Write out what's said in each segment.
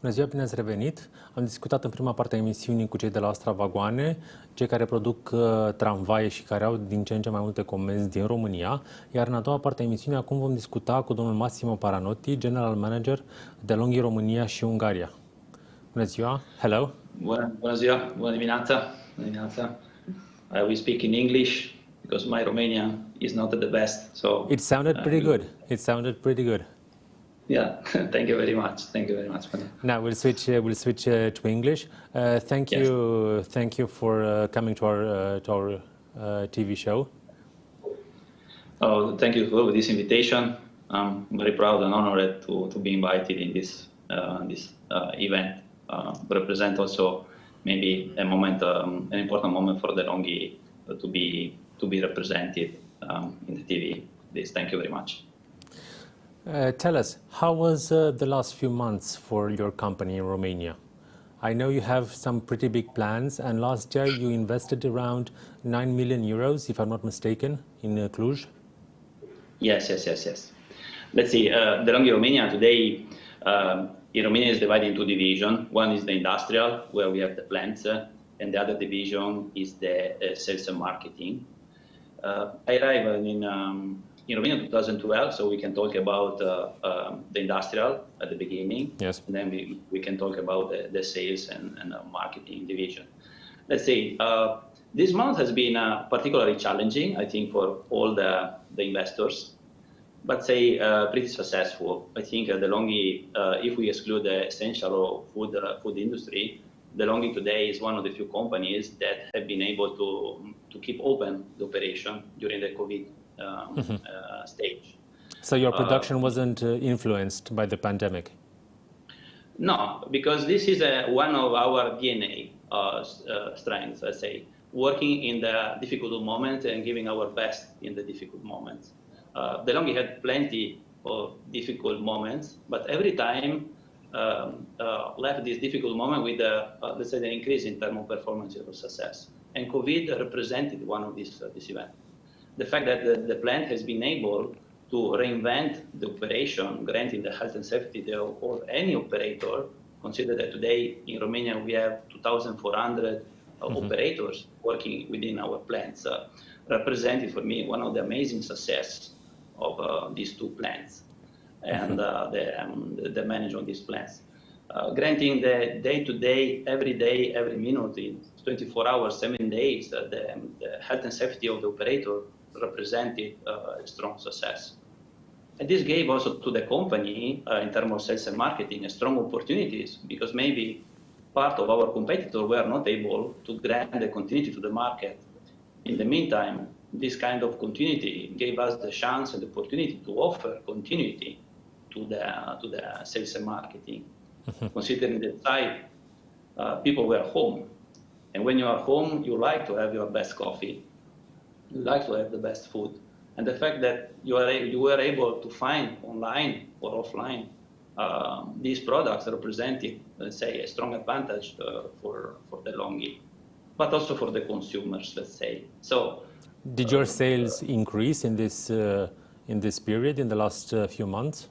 Bună ziua, bine ați revenit! Am discutat în prima parte a emisiunii cu cei de la Astra Vagoane, cei care produc tramvaie și care au din ce în ce mai multe comenzi din România, iar în a doua parte a emisiunii acum vom discuta cu domnul Massimo Paranotti, General Manager De'Longhi România și Ungaria. Bună ziua! Hello! Bună ziua! Bună dimineața! Bună dimineața! I will speak in English because my Romanian is not the best. So It sounded pretty good. It sounded pretty good. Yeah, thank you very much. Thank you very much. Now we'll switch to English. Thank you for coming to our TV show. Oh, thank you for this invitation. I'm very proud and honored to be invited in this event. Represent also maybe a moment, an important moment for De'Longhi to be represented in the TV. Thank you very much. Tell us, how was the last few months for your company in Romania? I know you have some pretty big plans, and last year you invested around 9 million euros, if I'm not mistaken, in Cluj. Yes. Let's see, De'Longhi Romania today, in Romania is divided into two divisions. One is the industrial, where we have the plants, and the other division is the sales and marketing. I arrived in Romania in 2012, so we can talk about the industrial at the beginning. Yes. And then we can talk about the sales and marketing division. Let's say this month has been particularly challenging, I think, for all the investors, but say pretty successful. I think De'Longhi, if we exclude the essential food industry, De'Longhi today is one of the few companies that have been able to keep open the operation during the COVID stage. So your production wasn't influenced by the pandemic? No, because this is one of our DNA strengths, I say, working in the difficult moments and giving our best in the difficult moments. De'Longhi had plenty of difficult moments, but every time left this difficult moment with, let's say, an increase in terms of performance or success. And COVID represented one of these events. The fact that the plant has been able to reinvent the operation, granting the health and safety of any operator. Consider that today in Romania we have 2,400 operators working within our plants, represented for me one of the amazing success of these two plants and the management of these plants. Granting the day-to-day, every day, every minute, in 24 hours, 7 days, the health and safety of the operator represented a strong success. And this gave also to the company, in terms of sales and marketing, strong opportunities, because maybe part of our competitors were not able to grant the continuity to the market. In the meantime, this kind of continuity gave us the chance and the opportunity to offer continuity to the sales and marketing. Considering the time, people were home. And when you are home, you like to have your best coffee. You like to have the best food. And the fact that you were able to find online or offline these products represented, let's say, a strong advantage for De'Longhi, but also for the consumers, let's say. So, did your sales increase in this period, in the last few months?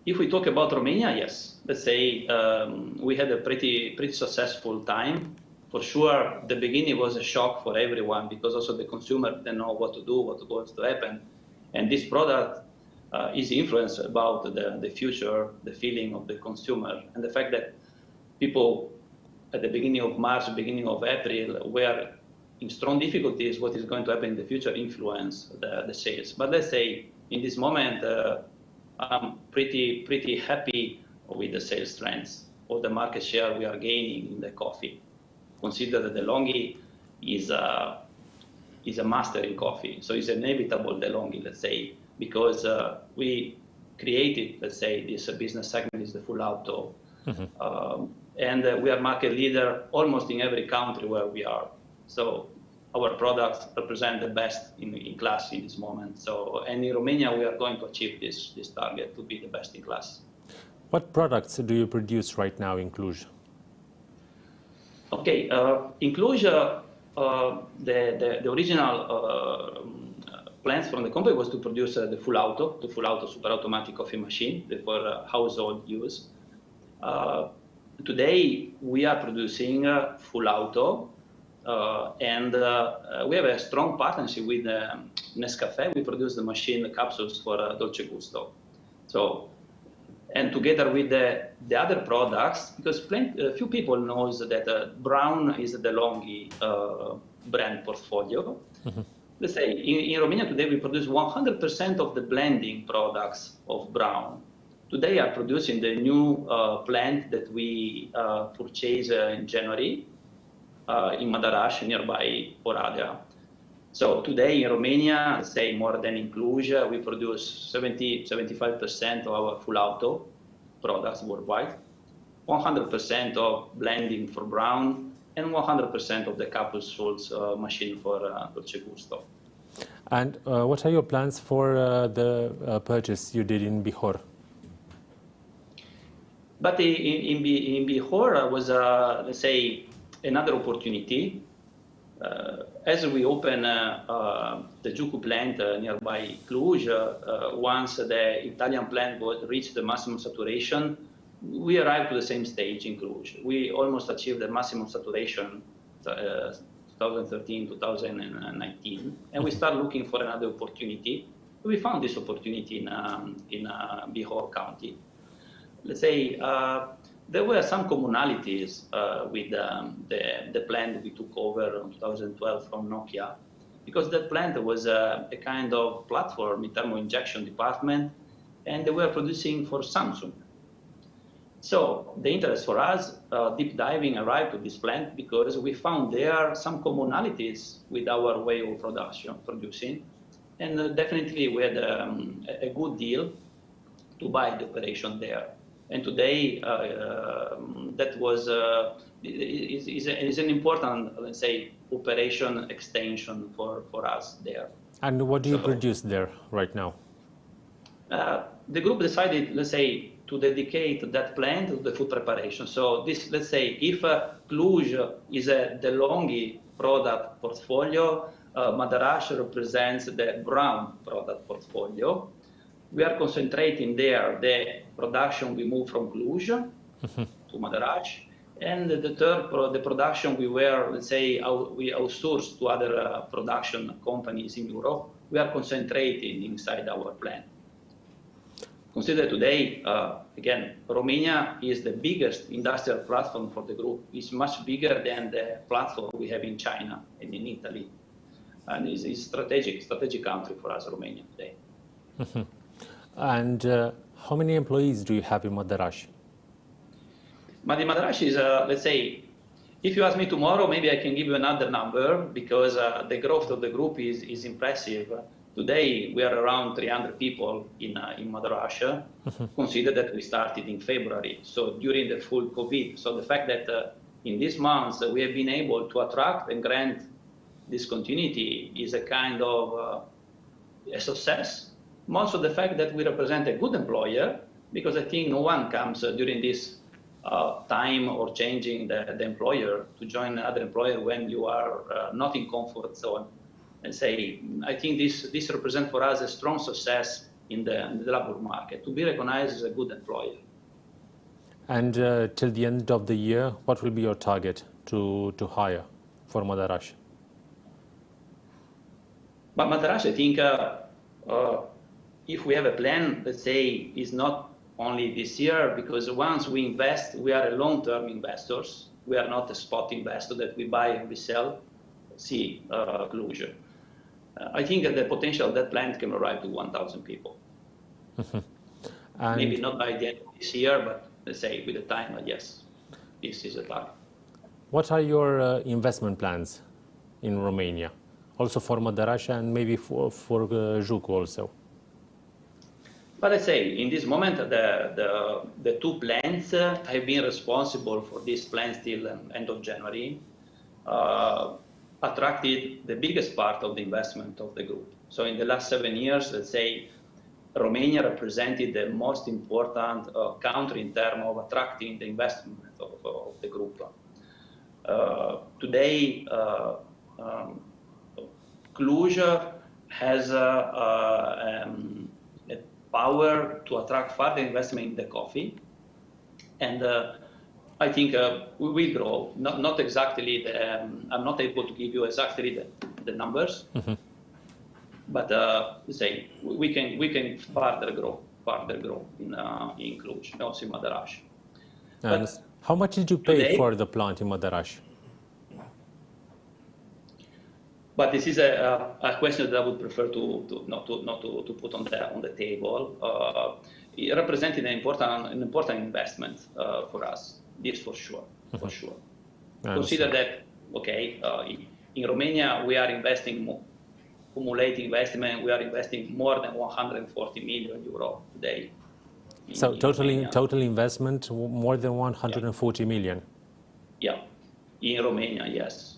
If we talk about Romania, yes. Let's say we had a pretty successful time. For sure, the beginning was a shock for everyone because also the consumer didn't know what to do, what's going to happen. And this product is influenced about the future, the feeling of the consumer. And the fact that people at the beginning of March, beginning of April, were in strong difficulties, what is going to happen in the future influence the sales. But let's say in this moment, I'm pretty happy with the sales trends or the market share we are gaining in the coffee. Consider that De'Longhi is a master in coffee, so it's inevitable De'Longhi, let's say, because we created, let's say, this business segment is the full auto, and we are market leader almost in every country where we are. So our products represent the best in class in this moment. So, and in Romania, we are going to achieve this target to be the best in class. What products do you produce right now in Cluj? Okay, in Cluj, the original plans from the company was to produce the full auto super automatic coffee machine for household use. Today, we are producing full auto, and we have a strong partnership with Nescafé. We produce the machine, the capsules for Dolce Gusto. So, and together with the other products, because few people knows that Brown is the De'Longhi brand portfolio. Let's say in Romania today we produce 100% of the blending products of Brown. Today are produced in the new plant that we purchased in January in Madaraș, nearby Oradea. So today in Romania, let's say more than in Cluj, we produce 75% of our full auto products worldwide, 100% of blending for Brown, and 100% of the capsules machine for Dolce Gusto. And what are your plans for the purchase you did in Bihor? But in Bihor was, let's say, another opportunity. As we open the Jucu plant nearby Cluj, once the Italian plant reached the maximum saturation, we arrived to the same stage in Cluj. We almost achieved the maximum saturation 2013, 2019, and we started looking for another opportunity. We found this opportunity in Bihor County. Let's say there were some commonalities with the plant we took over in 2012 from Nokia, because that plant was a kind of platform in thermal injection department, and they were producing for Samsung. So the interest for us, deep diving, arrived to this plant because we found there some commonalities with our way of producing, and definitely we had a good deal to buy the operation there. And today, that was is an important, let's say, operation extension for us there. And what do you produce there right now? The group decided, let's say, to dedicate that plant to the food preparation. So this, let's say, if Cluj is a De'Longhi product portfolio, Madaraș represents the Brown product portfolio. We are concentrating there the production we moved from Cluj to Madaraș, and the production we were, let's say, we outsourced to other production companies in Europe. We are concentrating inside our plant. Consider today, again, Romania is the biggest industrial platform for the group. It's much bigger than the platform we have in China and in Italy, and it's a strategic country for us, Romania today. And how many employees do you have in Madaraș? Madaraș is, let's say, if you ask me tomorrow, maybe I can give you another number, because the growth of the group is impressive. Today, we are around 300 people in Madaraș. Consider that we started in February, so during the full COVID. So the fact that in these months we have been able to attract and grant this continuity is a kind of a success. Also the fact that we represent a good employer, because I think no one comes during this time or changing the employer to join another employer when you are not in comfort zone. And say, I think this represents for us a strong success in the labor market, to be recognized as a good employer. And till the end of the year, what will be your target to hire for Madaraș? But Madaraș, I think, if we have a plan, let's say, is not only this year, because once we invest, we are long-term investors. We are not a spot investor that we buy and we sell. See Cluj. I think that the potential of that plant can arrive to 1,000 people. Maybe not by the end of this year, but let's say with the time, yes, this is a target. What are your investment plans in Romania? Also for Madaraș and maybe for Jucu also? But let's say, in this moment, the two plants have been responsible for this plant till end of January. Attracted the biggest part of the investment of the group. So in the last 7 years, let's say, Romania represented the most important country in terms of attracting the investment of the group. Today, Cluj has a power to attract further investment in the coffee. And I think we will grow. Not exactly I'm not able to give you exactly the numbers, but say we can further grow in Cluj, also in Madaraș. But how much did you pay for the plant in Madaraș? But this is a question that I would prefer not to put on the table. It represents an important investment for us. This for sure, for sure. Consider that in Romania we are investing accumulating investment. We are investing more than 140 million euro today. So total investment more than 140 million. Yeah, in Romania, yes.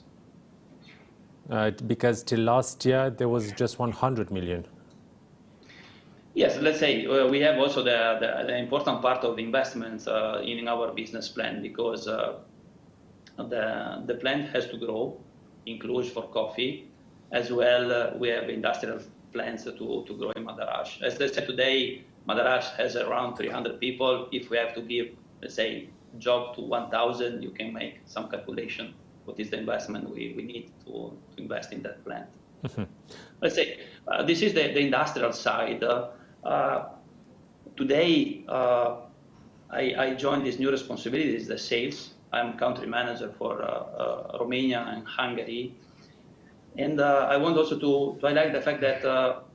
Because till last year there was just 100 million. Yes, let's say we have also the important part of the investments in our business plan, because the plant has to grow in Cluj for coffee, as well we have industrial plants to grow in Madaraș. As I said today, Madaraș has around 300 people. If we have to give, let's say, job to 1,000, you can make some calculation. What is the investment we need to invest in that plant? Let's say this is the industrial side. Today, I joined this new responsibilities, the sales. I'm country manager for Romania and Hungary. And I want also to highlight the fact that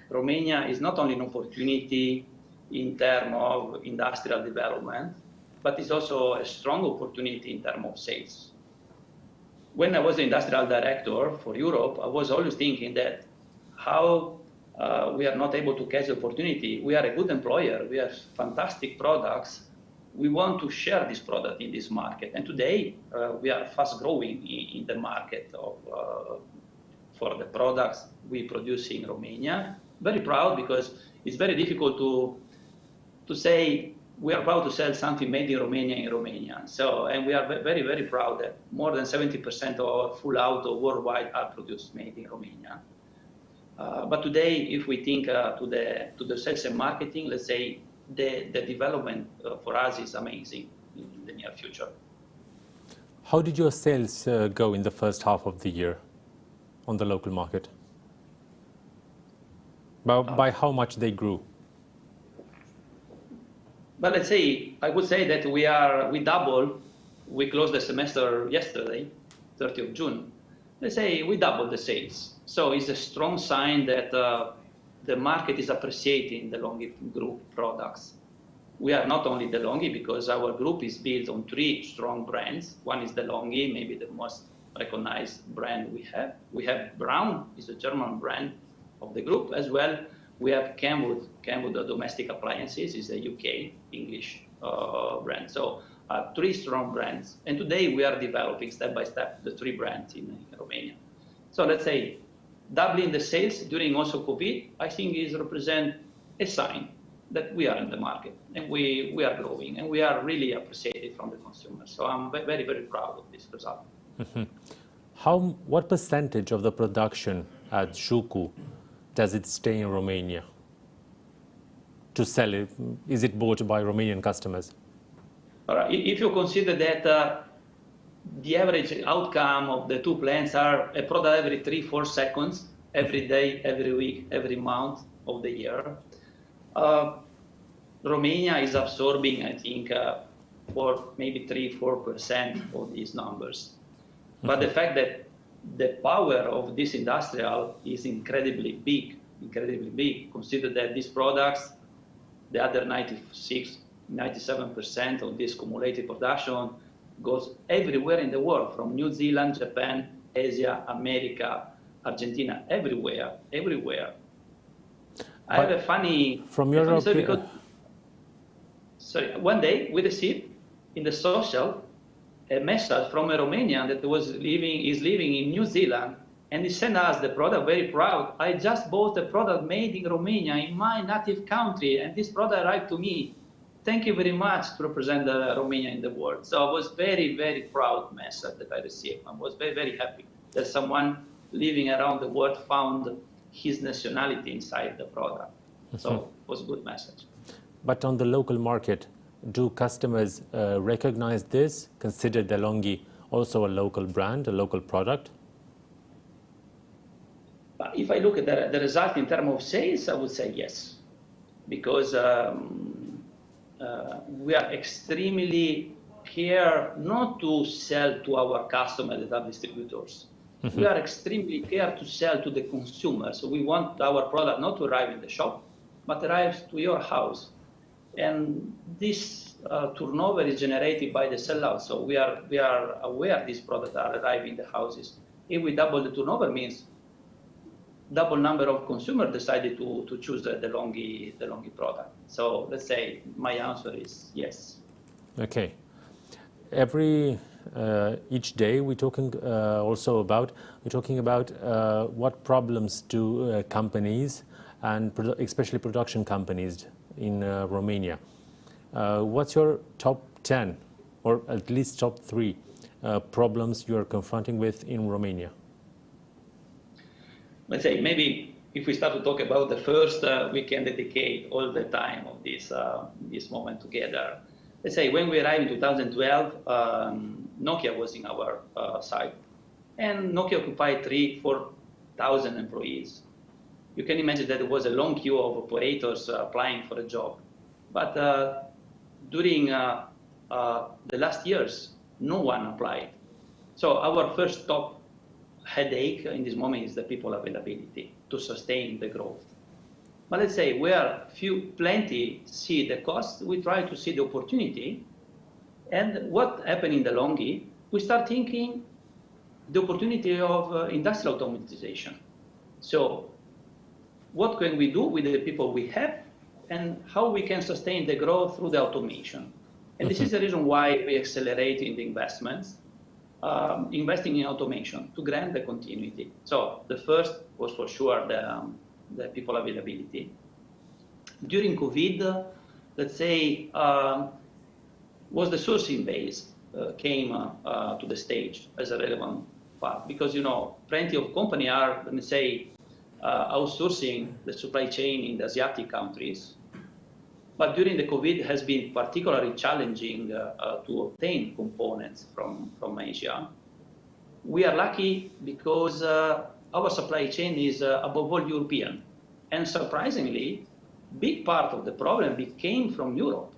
Romania is not only an opportunity in terms of industrial development, but it's also a strong opportunity in terms of sales. When I was the industrial director for Europe, I was always thinking that how we are not able to catch the opportunity. We are a good employer. We have fantastic products. We want to share this product in this market. And today, we are fast growing in the market for the products we produce in Romania. Very proud, because it's very difficult to say we are proud to sell something made in Romania. So, and we are very, very proud that more than 70% of our full auto worldwide are produced made in Romania. But today, if we think to the sales and marketing, let's say the development for us is amazing in the near future. How did your sales go in the first half of the year on the local market? By how much they grew? But let's say, I would say that we doubled. We closed the semester yesterday, 30th of June. Let's say we doubled the sales. So it's a strong sign that the market is appreciating the De'Longhi Group products. We are not only De'Longhi, because our group is built on 3 strong brands. One is De'Longhi, maybe the most recognized brand we have. We have Braun, is a German brand of the group, as well. We have Kenwood Domestic Appliances, is a UK, English brand. So 3 strong brands. And today we are developing step by step the 3 brands in Romania. So let's say doubling the sales during also COVID, I think is represent a sign that we are in the market and we are growing and we are really appreciated from the consumers. So I'm very, very proud of this result. What percentage of the production at Jucu does it stay in Romania to sell it? Is it bought by Romanian customers? All right. If you consider that the average outcome of the 2 plants are a product every 3-4 seconds, every day, every week, every month of the year, Romania is absorbing, I think, for maybe 3-4% of these numbers. But the fact that the power of this industrial is incredibly big. Consider that these products, the other 97% of this cumulative production goes everywhere in the world, from New Zealand, Japan, Asia, America, Argentina, everywhere. I have a funny... From Europe... one day we received in the social a message from a Romanian that is living in New Zealand, and he sent us the product, very proud. I just bought a product made in Romania, in my native country, and this product arrived to me. Thank you very much to represent Romania in the world. So I was very, very proud message that I received. I was very, very happy that someone living around the world found his nationality inside the product. So it was a good message. But on the local market, Do customers recognize this, consider De'Longhi also a local brand, a local product? If I look at the result in terms of sales, I would say yes, because we are extremely care not to sell to our customers that are distributors. Mm-hmm. We are extremely care to sell to the consumers. So we want our product not to arrive in the shop, but arrive to your house. And this turnover is generated by the sellout. So we are aware these products are arriving in the houses. If we double the turnover, means double number of consumers decided to choose the De'Longhi product. So let's say my answer is yes. Okay. Each day we're talking about what problems do companies and especially production companies in Romania. What's your top 10 or at least top 3 problems you are confronting with in Romania? Let's say maybe if we start to talk about the first, we can dedicate all the time of this moment together. Let's say when we arrived in 2012, Nokia was in our site, and Nokia occupied 3,000-4,000 employees. You can imagine that there was a long queue of operators applying for a job. But during the last years, no one applied. So our first top headache in this moment is the people availability to sustain the growth. But let's say where plenty see the cost, we try to see the opportunity. And what happened in De'Longhi, we start thinking the opportunity of industrial automatization. So what can we do with the people we have and how we can sustain the growth through the automation? And this is the reason why we accelerate in the investments, investing in automation to grant the continuity. So the first was for sure the people availability. During COVID, let's say, was the sourcing base came to the stage as a relevant part, because plenty of companies are, let me say, outsourcing the supply chain in the Asiatic countries. But during the COVID has been particularly challenging to obtain components from Asia. We are lucky because our supply chain is above all European. And surprisingly, big part of the problem came from Europe.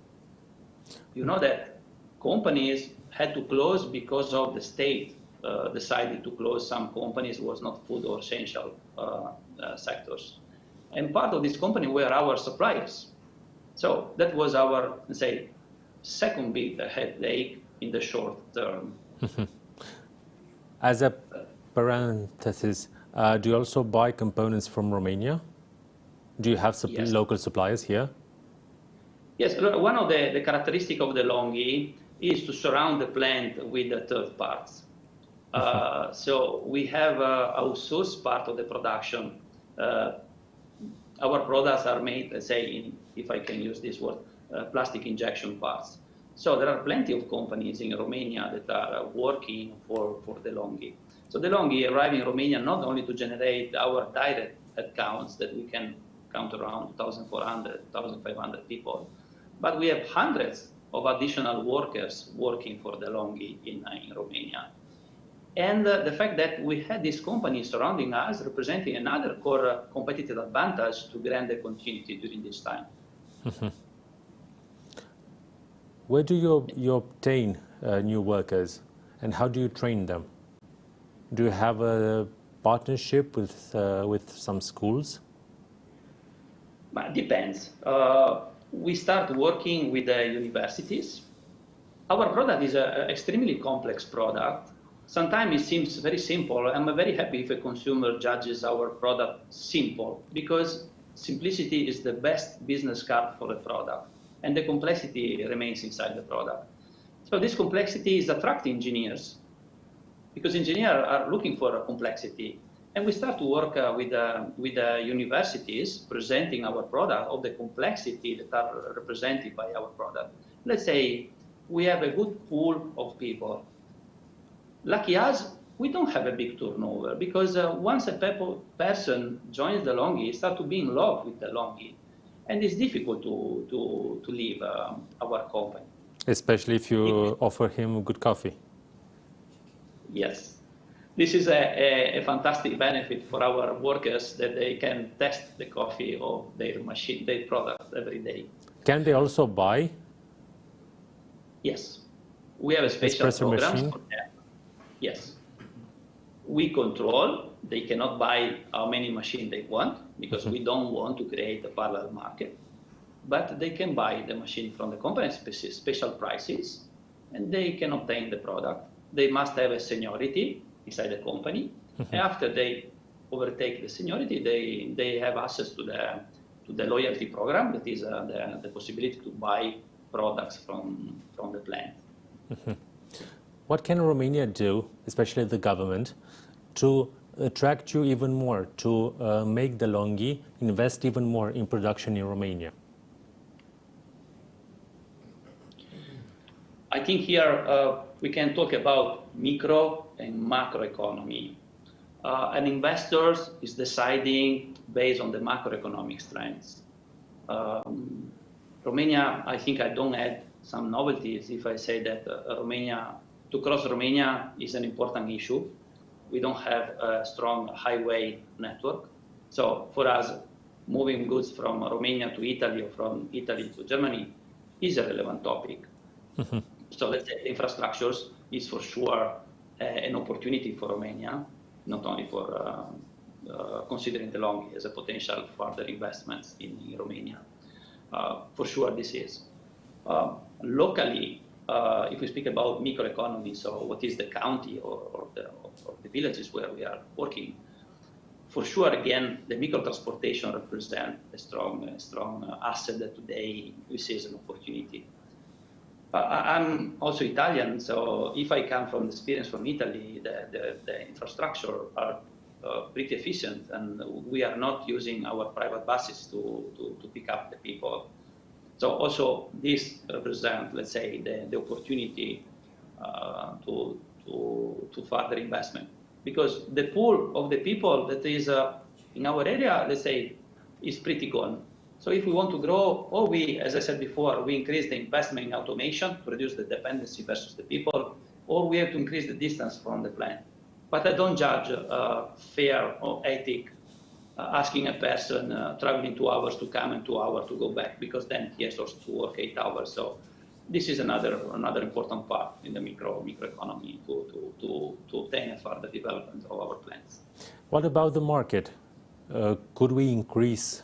You know that companies had to close because of the state decided to close some companies was not food or essential sectors. And part of this company were our suppliers. So that was our, let's say, second big headache in the short term. As a parenthesis, do you also buy components from Romania? Do you have Yes. local suppliers here? Yes, one of the characteristics of De'Longhi is to surround the plant with the third parts. So we have outsourced part of the production. Our products are made, let's say, in, if I can use this word, plastic injection parts. So there are plenty of companies in Romania that are working for De'Longhi. So De'Longhi arrived in Romania not only to generate our direct accounts that we can count around 1,400, 1,500 people, but we have hundreds of additional workers working for De'Longhi in Romania. And the fact that we had these companies surrounding us representing another core competitive advantage to grant the continuity during this time. Where do you obtain new workers and how do you train them? Do you have a partnership with some schools? But it depends. We start working with the universities. Our product is an extremely complex product. Sometimes it seems very simple. I'm very happy if a consumer judges our product simple, because simplicity is the best business card for a product, and the complexity remains inside the product. So this complexity is attracting engineers, because engineers are looking for a complexity. And we start to work with the universities presenting our product of the complexity that are represented by our product. Let's say we have a good pool of people. Lucky us, we don't have a big turnover, because once a person joins De'Longhi, start to be in love with De'Longhi. and it's difficult to leave our company. Especially if you offer him good coffee. Yes. This is a fantastic benefit for our workers that they can test the coffee of their machine, their product every day. Can they also buy? Yes. We have a special program machine? for them. Yes. We control. They cannot buy how many machines they want because we don't want to create a parallel market. But they can buy the machine from the company, special prices, and they can obtain the product. They must have a seniority inside the company. And after they overtake the seniority, they have access to the loyalty program, that is the possibility to buy products from the plant. What can Romania do, especially the government, to attract you even more, to make De'Longhi invest even more in production in Romania? I think here we can talk about micro and macroeconomy. An investor is deciding based on the macroeconomic strengths. Romania, I think I don't add some novelties if I say that to cross Romania is an important issue. We don't have a strong highway network. So for us, moving goods from Romania to Italy or from Italy to Germany is a relevant topic. So let's say infrastructures is for sure an opportunity for Romania, not only for considering De'Longhi as a potential further investments in Romania. For sure this is. Locally, if we speak about microeconomy, so what is the county or the villages where we are working, for sure, again, the micro-transportation represent a strong asset that today we see as an opportunity. I'm also Italian, so if I come from the experience from Italy, the infrastructure are pretty efficient, and we are not using our private buses to pick up the people. So also this represents, let's say, the opportunity to further investment, because the pool of the people that is in our area, let's say, is pretty gone. So if we want to grow, or we, as I said before, we increase the investment in automation to reduce the dependency versus the people, or we have to increase the distance from the plant. But I don't judge fair or ethic asking a person traveling 2 hours to come and 2 hours to go back, because then he has also to work 8 hours. So this is another important part in the microeconomy to obtain a further development of our plants. What about the market? Could we increase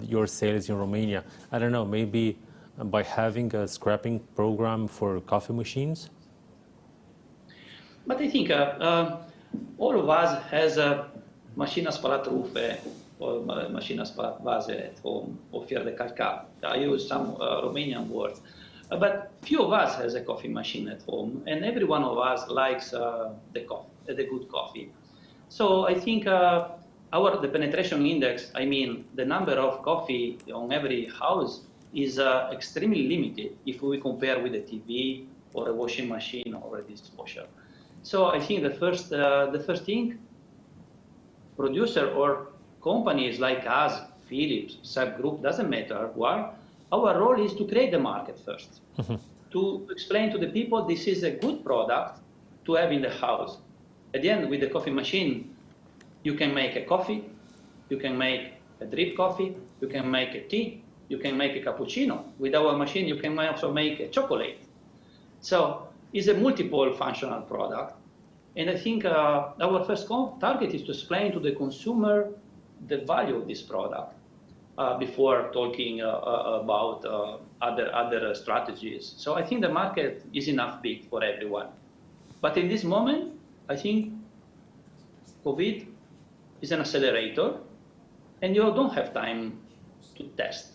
your sales in Romania? I don't know, maybe by having a scrapping program for coffee machines? But I think all of us has a mașina spălat rufe or mașina spălat vase at home or fier de calcat. I use some Romanian words. But few of us has a coffee machine at home, and every one of us likes the good coffee. So I think the penetration index, I mean, the number of coffee on every house is extremely limited if we compare with a TV or a washing machine or a dishwasher. So I think the first thing, producer or companies like us, Philips, Sub Group, doesn't matter what, our role is to create the market first. To explain to the people this is a good product to have in the house. At the end, with the coffee machine, you can make a coffee, you can make a drip coffee, you can make a tea, you can make a cappuccino. With our machine, you can also make a chocolate. So it's a multiple functional product. And I think our first target is to explain to the consumer the value of this product before talking about other strategies. So I think the market is enough big for everyone. But in this moment, I think COVID is an accelerator, and you don't have time to test.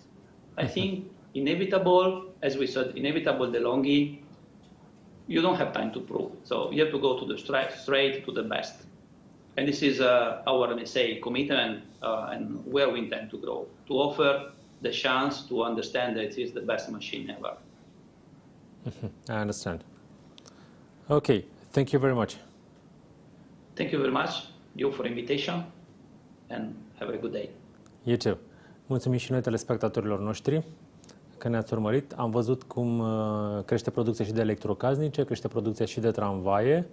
I think inevitable, as we said, inevitable De'Longhi, you don't have time to prove. So you have to go to the straight to the best. And this is our, let's say, commitment and where we intend to grow, to offer the chance to understand that it is the best machine ever. I understand. Okay, thank you very much. Thank you very much, you for invitation, and have a good day. You too. Mulțumim și noi telespectatorilor noștri că ne-ați urmărit. Am văzut cum crește producția și de electrocasnice, crește producția și de tramvaie.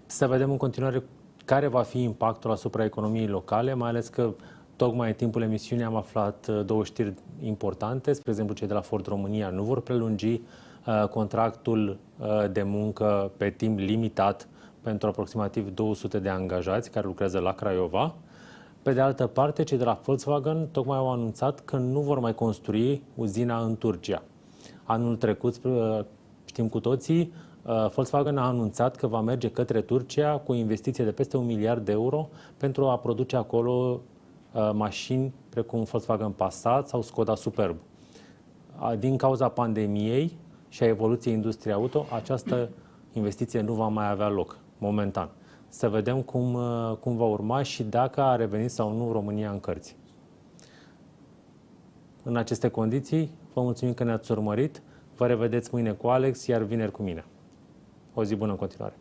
Să vedem în continuare care va fi impactul asupra economiei locale, mai ales că tocmai în timpul emisiunii am aflat două știri importante. Spre exemplu, cei de la Ford România nu vor prelungi contractul de muncă pe timp limitat pentru aproximativ 200 de angajați care lucrează la Craiova. Pe de altă parte, cei de la Volkswagen tocmai au anunțat că nu vor mai construi uzina în Turcia. Anul trecut, știm cu toții, Volkswagen a anunțat că va merge către Turcia cu o investiție de peste 1 miliard de euro pentru a produce acolo mașini precum Volkswagen Passat sau Skoda Superb. Din cauza pandemiei și a evoluției industriei auto, această investiție nu va mai avea loc momentan. Să vedem cum va urma și dacă a revenit sau nu România în cărți. În aceste condiții, vă mulțumim că ne-ați urmărit. Vă revedeți mâine cu Alex, iar vineri cu mine. O zi bună în continuare!